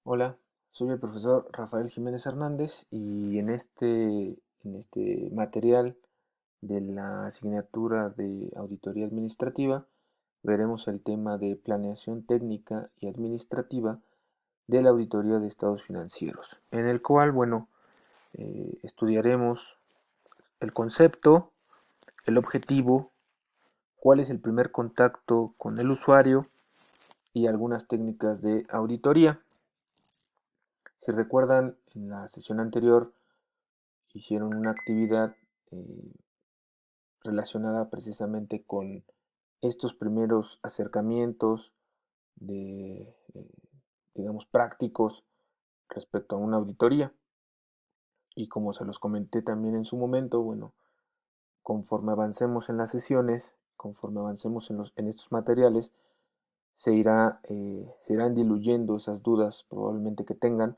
Hola, soy el profesor Rafael Jiménez Hernández y en este material de la asignatura de Auditoría Administrativa veremos el tema de planeación técnica y administrativa de la Auditoría de Estados Financieros, en el cual, estudiaremos el concepto, el objetivo, cuál es el primer contacto con el usuario y algunas técnicas de auditoría. Si recuerdan, en la sesión anterior hicieron una actividad eh, relacionada precisamente con estos primeros acercamientos digamos, prácticos respecto a una auditoría. Y como se los comenté también en su momento, conforme avancemos en las sesiones, conforme avancemos en estos materiales, se irán diluyendo esas dudas probablemente que tengan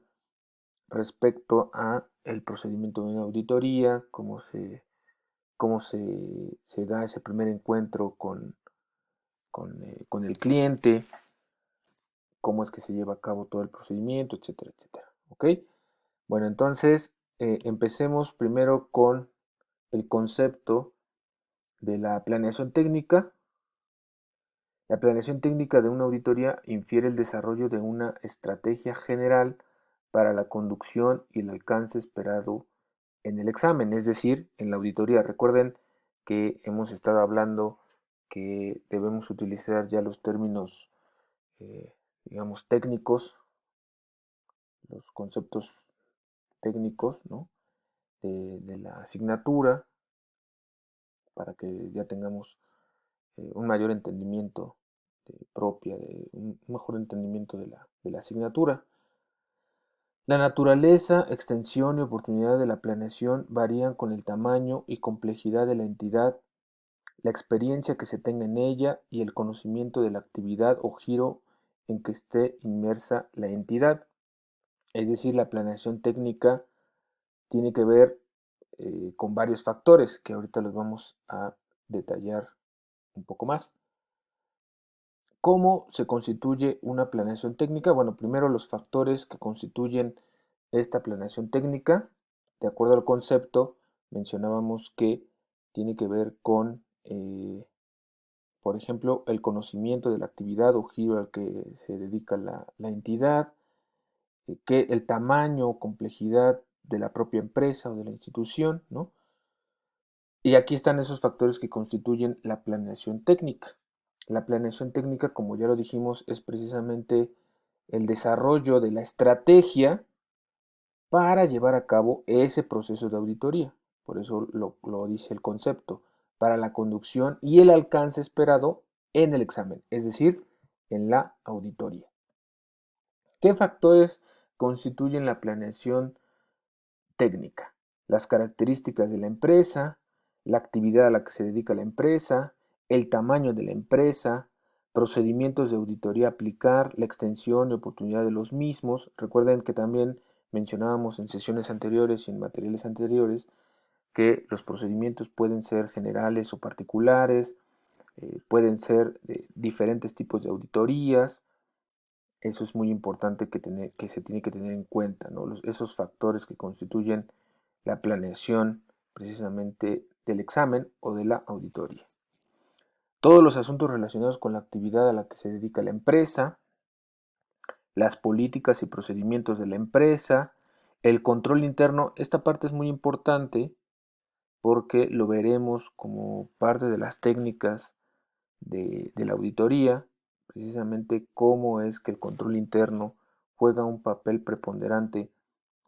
respecto a el procedimiento de una auditoría, cómo se da ese primer encuentro con el cliente, cómo es que se lleva a cabo todo el procedimiento, etcétera, etcétera. ¿Ok? Bueno, entonces empecemos primero con el concepto de la planeación técnica. La planeación técnica de una auditoría infiere el desarrollo de una estrategia general para la conducción y el alcance esperado en el examen, es decir, en la auditoría. Recuerden que hemos estado hablando que debemos utilizar ya los términos, eh, digamos, técnicos, los conceptos técnicos, ¿no? de la asignatura para que ya tengamos un mayor entendimiento un mejor entendimiento de la asignatura. La naturaleza, extensión y oportunidad de la planeación varían con el tamaño y complejidad de la entidad, la experiencia que se tenga en ella y el conocimiento de la actividad o giro en que esté inmersa la entidad. Es decir, la planeación técnica tiene que ver con varios factores que ahorita los vamos a detallar un poco más. ¿Cómo se constituye una planeación técnica? Bueno, primero los factores que constituyen esta planeación técnica. De acuerdo al concepto, mencionábamos que tiene que ver con, por ejemplo, el conocimiento de la actividad o giro al que se dedica la entidad, que el tamaño o complejidad de la propia empresa o de la institución, ¿no? Y aquí están esos factores que constituyen la planeación técnica. La planeación técnica, como ya lo dijimos, es precisamente el desarrollo de la estrategia para llevar a cabo ese proceso de auditoría. Por eso lo dice el concepto, para la conducción y el alcance esperado en el examen, es decir, en la auditoría. ¿Qué factores constituyen la planeación técnica? Las características de la empresa, la actividad a la que se dedica la empresa, el tamaño de la empresa, procedimientos de auditoría a aplicar, la extensión y oportunidad de los mismos. Recuerden que también mencionábamos en sesiones anteriores y en materiales anteriores que los procedimientos pueden ser generales o particulares, pueden ser de diferentes tipos de auditorías. Eso es muy importante que se tiene que tener en cuenta, ¿no? Esos factores que constituyen la planeación precisamente del examen o de la auditoría. Todos los asuntos relacionados con la actividad a la que se dedica la empresa, las políticas y procedimientos de la empresa, el control interno. Esta parte es muy importante porque lo veremos como parte de las técnicas de la auditoría, precisamente cómo es que el control interno juega un papel preponderante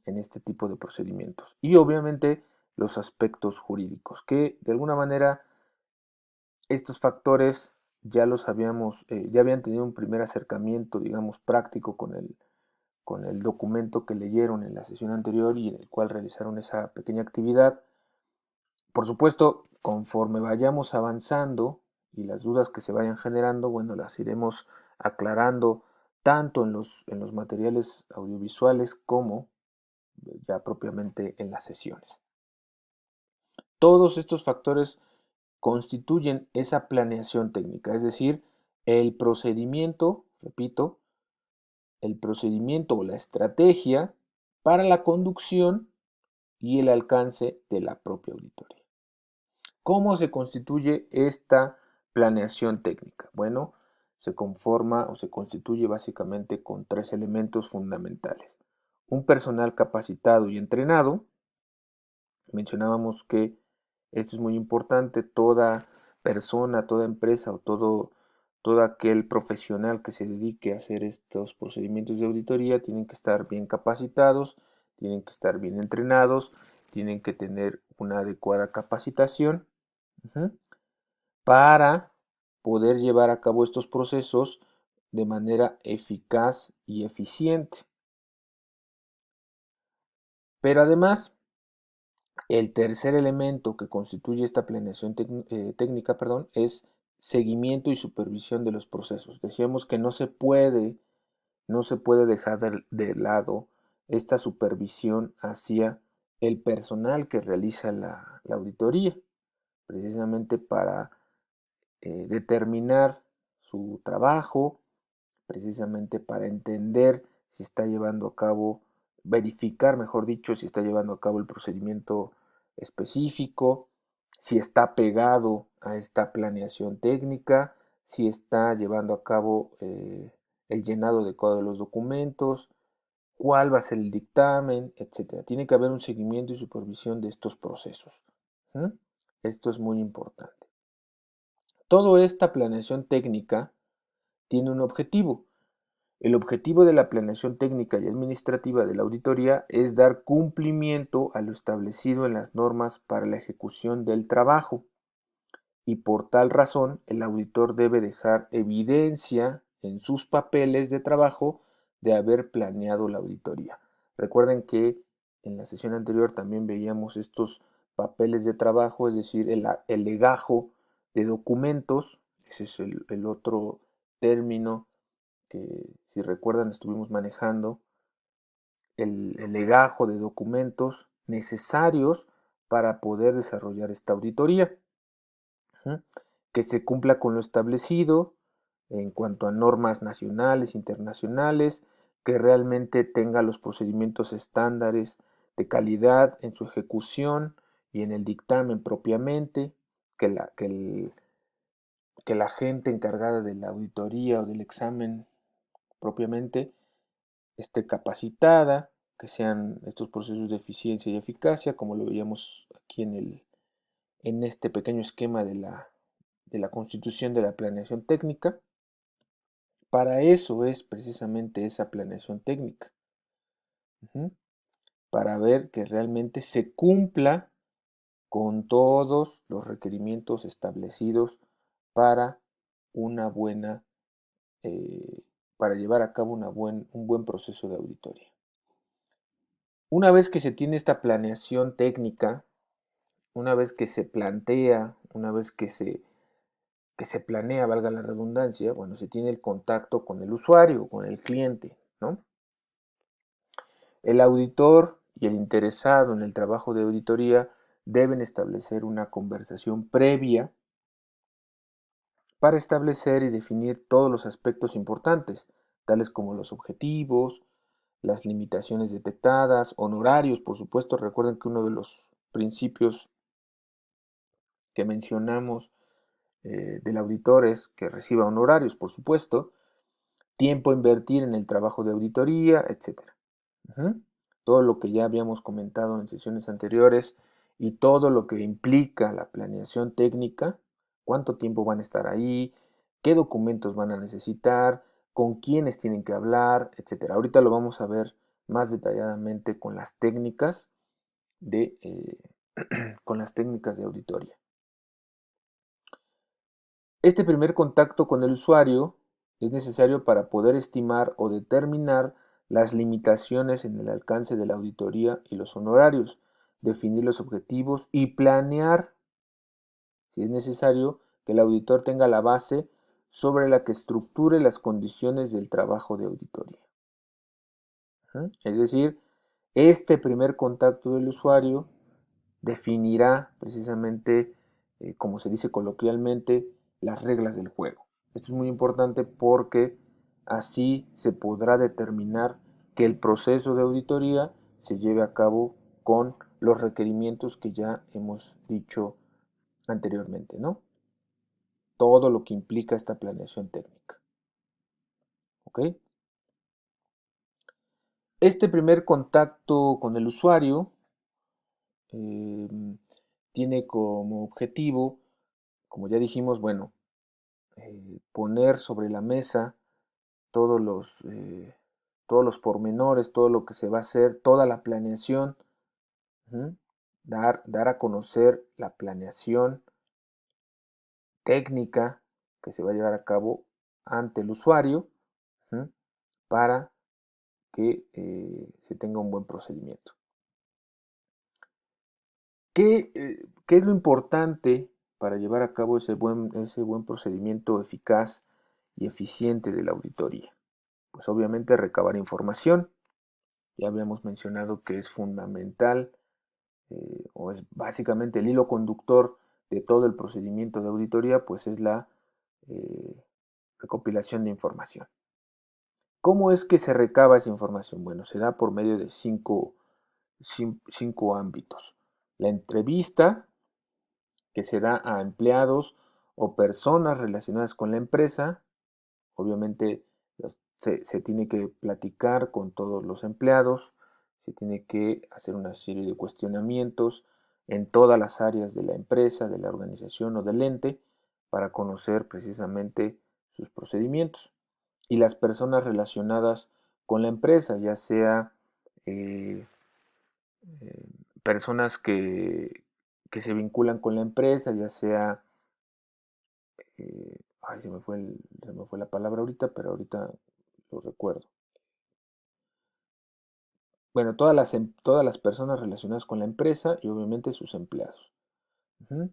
en este tipo de procedimientos. Y obviamente los aspectos jurídicos, que de alguna manera estos factores ya habían tenido un primer acercamiento, digamos, práctico con el documento que leyeron en la sesión anterior y en el cual realizaron esa pequeña actividad. Por supuesto, conforme vayamos avanzando y las dudas que se vayan generando, bueno, las iremos aclarando tanto en los materiales audiovisuales como ya propiamente en las sesiones. Todos estos factores constituyen esa planeación técnica, es decir, el procedimiento, repito, el procedimiento o la estrategia para la conducción y el alcance de la propia auditoría. ¿Cómo se constituye esta planeación técnica? Bueno, se conforma o se constituye básicamente con tres elementos fundamentales. Un personal capacitado y entrenado. Mencionábamos que esto es muy importante. Toda persona, toda empresa o todo aquel profesional que se dedique a hacer estos procedimientos de auditoría tienen que estar bien capacitados, tienen que estar bien entrenados, tienen que tener una adecuada capacitación para poder llevar a cabo estos procesos de manera eficaz y eficiente. Pero además, el tercer elemento que constituye esta planeación técnica, es seguimiento y supervisión de los procesos. Decíamos que no se puede dejar de lado esta supervisión hacia el personal que realiza la auditoría, precisamente para determinar su trabajo, precisamente para entender si está llevando a cabo, verificar, mejor dicho, si está llevando a cabo el procedimiento específico, si está pegado a esta planeación técnica, si está llevando a cabo el llenado adecuado de los documentos, cuál va a ser el dictamen, etcétera. Tiene que haber un seguimiento y supervisión de estos procesos. ¿Mm? Esto es muy importante. Toda esta planeación técnica tiene un objetivo. El objetivo de la planeación técnica y administrativa de la auditoría es dar cumplimiento a lo establecido en las normas para la ejecución del trabajo y por tal razón el auditor debe dejar evidencia en sus papeles de trabajo de haber planeado la auditoría. Recuerden que en la sesión anterior también veíamos estos papeles de trabajo, es decir, el legajo de documentos. Ese es el otro término que, si recuerdan, estuvimos manejando, el legajo de documentos necesarios para poder desarrollar esta auditoría. Que se cumpla con lo establecido en cuanto a normas nacionales, internacionales, que realmente tenga los procedimientos estándares de calidad en su ejecución y en el dictamen propiamente, que la gente encargada de la auditoría o del examen propiamente esté capacitada, que sean estos procesos de eficiencia y eficacia, como lo veíamos aquí en este pequeño esquema de la constitución de la planeación técnica. Para eso es precisamente esa planeación técnica, para ver que realmente se cumpla con todos los requerimientos establecidos para una buena, para llevar a cabo un buen proceso de auditoría. Una vez que se tiene esta planeación técnica, una vez que se plantea, una vez que se planea, valga la redundancia, bueno, se tiene el contacto con el usuario, con el cliente, ¿no? El auditor y el interesado en el trabajo de auditoría deben establecer una conversación previa para establecer y definir todos los aspectos importantes, tales como los objetivos, las limitaciones detectadas, honorarios, por supuesto. Recuerden que uno de los principios que mencionamos del auditor es que reciba honorarios, por supuesto, tiempo a invertir en el trabajo de auditoría, etcétera. Todo lo que ya habíamos comentado en sesiones anteriores y todo lo que implica la planeación técnica, cuánto tiempo van a estar ahí, qué documentos van a necesitar, con quiénes tienen que hablar, etcétera. Ahorita lo vamos a ver más detalladamente con las técnicas con las técnicas de auditoría. Este primer contacto con el usuario es necesario para poder estimar o determinar las limitaciones en el alcance de la auditoría y los honorarios, definir los objetivos y planear, si es necesario, que el auditor tenga la base sobre la que estructure las condiciones del trabajo de auditoría. Es decir, este primer contacto del usuario definirá precisamente, como se dice coloquialmente, las reglas del juego. Esto es muy importante porque Así se podrá determinar que el proceso de auditoría se lleve a cabo con los requerimientos que ya hemos dicho anteriormente, ¿no? Todo lo que implica esta planeación técnica. ¿Ok? Este primer contacto con el usuario eh, tiene como objetivo, como ya dijimos, bueno, poner sobre la mesa todos todos los pormenores, todo lo que se va a hacer, toda la planeación, ¿sí? Dar a conocer la planeación técnica que se va a llevar a cabo ante el usuario, ¿sí? Para que se tenga un buen procedimiento. ¿Qué es lo importante para llevar a cabo ese buen procedimiento eficaz y eficiente de la auditoría? Pues obviamente recabar información. Ya habíamos mencionado que es fundamental o es básicamente el hilo conductor de todo el procedimiento de auditoría, pues es la eh, recopilación de información. ¿Cómo es que se recaba esa información? Bueno, se da por medio de cinco ámbitos. La entrevista, que se da a empleados o personas relacionadas con la empresa. Obviamente se tiene que platicar con todos los empleados, se tiene que hacer una serie de cuestionamientos en todas las áreas de la empresa, de la organización o del ente para conocer precisamente sus procedimientos. Y las personas relacionadas con la empresa, ya sea eh, eh, personas que se vinculan con la empresa, ya sea ay, se me fue la palabra ahorita, pero ahorita lo recuerdo. Bueno, todas las personas relacionadas con la empresa y obviamente sus empleados. Ujú.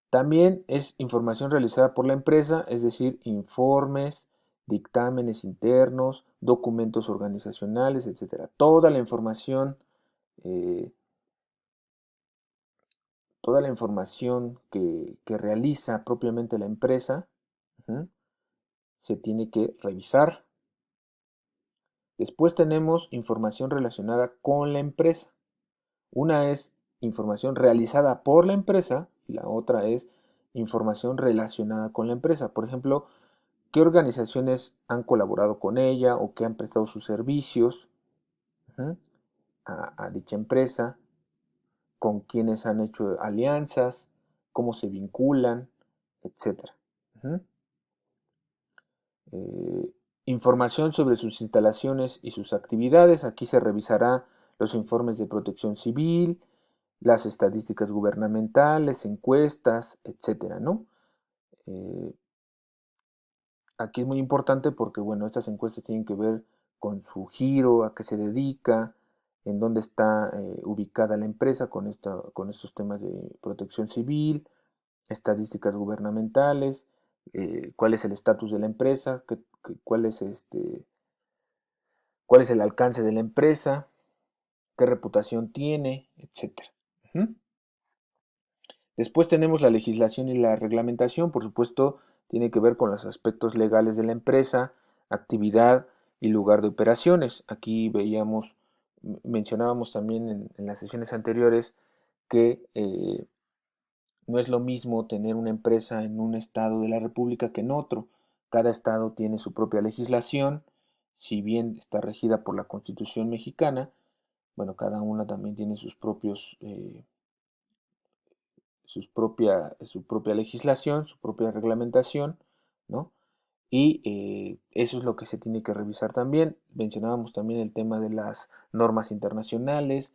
También es información realizada por la empresa, es decir, informes, dictámenes internos, documentos organizacionales, etcétera. Eh, toda la información que realiza propiamente la empresa, ujú, se tiene que revisar. Después tenemos información relacionada con la empresa. Una es información realizada por la empresa y la otra es información relacionada con la empresa. Por ejemplo, qué organizaciones han colaborado con ella o qué han prestado sus servicios, uh-huh, a dicha empresa, con quienes han hecho alianzas, cómo se vinculan, etcétera. Uh-huh. Eh, Información sobre sus instalaciones y sus actividades. Aquí se revisará los informes de protección civil, las estadísticas gubernamentales, encuestas, etcétera, ¿no? Eh, Aquí es muy importante porque, bueno, estas encuestas tienen que ver con su giro, a qué se dedica, en dónde está ubicada la empresa con estos temas de protección civil, estadísticas gubernamentales, cuál es el estatus de la empresa, cuál es el alcance de la empresa, qué reputación tiene, etcétera. Uh-huh. Después tenemos la legislación y la reglamentación, por supuesto, tiene que ver con los aspectos legales de la empresa, actividad y lugar de operaciones. Aquí mencionábamos también en las sesiones anteriores que no es lo mismo tener una empresa en un estado de la República que en otro. Cada estado tiene su propia legislación, si bien está regida por la Constitución mexicana, bueno, cada una también tiene su propia legislación, su propia reglamentación, ¿no? Y eso es lo que se tiene que revisar también. Mencionábamos también el tema de las normas internacionales.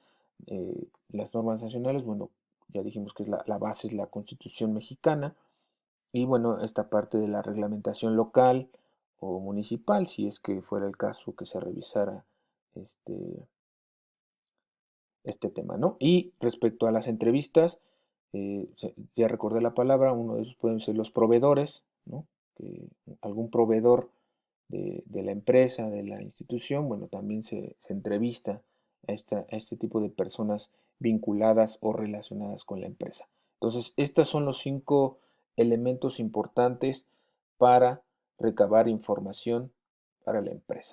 Las normas nacionales, bueno, ya dijimos que la base es la Constitución mexicana. Y bueno, esta parte de la reglamentación local o municipal, si es que fuera el caso que se revisara este, este tema, ¿no? Y respecto a las entrevistas, ya recordé la palabra, uno de esos pueden ser los proveedores, ¿no? Que algún proveedor de la empresa, de la institución, bueno, también se entrevista a este tipo de personas vinculadas o relacionadas con la empresa. Entonces, estos son los cinco elementos importantes para recabar información para la empresa.